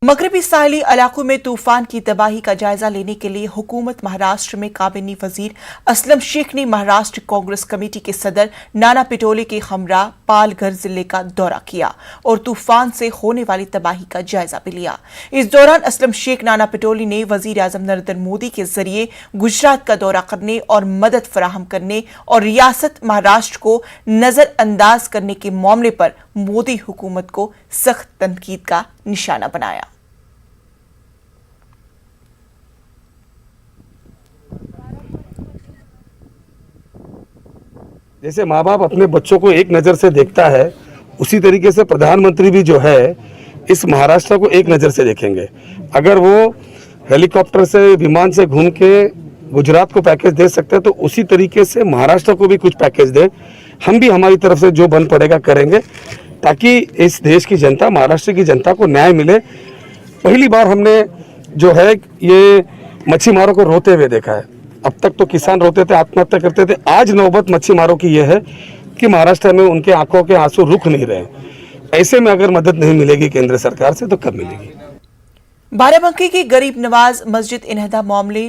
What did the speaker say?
मगरबी साहिली इलाकों में तूफान की तबाही का जायजा लेने के लिए हुकूमत महाराष्ट्र में काबिनी वजीर असलम शेख ने महाराष्ट्र कांग्रेस कमेटी के सदर नाना पटोले के हमरा पालघर जिले का दौरा किया और तूफान से होने वाली तबाही का जायजा भी लिया। इस दौरान असलम शेख नाना पटोले ने वजीर आजम नरेंद्र मोदी के जरिए गुजरात का दौरा करने और मदद फराहम करने और रियासत महाराष्ट्र को नजरअंदाज करने के मामले पर मोदी हुकूमत को सख्त तनकीद का निशाना बनाया। जैसे माँ बाप अपने बच्चों को एक नज़र से देखता है, उसी तरीके से प्रधानमंत्री भी जो है इस महाराष्ट्र को एक नज़र से देखेंगे। अगर वो हेलीकॉप्टर से विमान से घूम के गुजरात को पैकेज दे सकते हैं तो उसी तरीके से महाराष्ट्र को भी कुछ पैकेज दे। हम भी हमारी तरफ से जो बन पड़ेगा करेंगे ताकि इस देश की जनता, महाराष्ट्र की जनता को न्याय मिले। पहली बार हमने जो है ये मच्छीमारों को रोते हुए देखा है। अब तक तो किसान रोते थे, आत्महत्या करते थे। आज नौबत मच्छीमारों की यह है कि महाराष्ट्र में उनके आंखों के आंसू रुक नहीं रहे। ऐसे में अगर मदद नहीं मिलेगी केंद्र सरकार से तो कब मिलेगी? बाराबंकी की गरीब नवाज मस्जिद इन्हदा मामले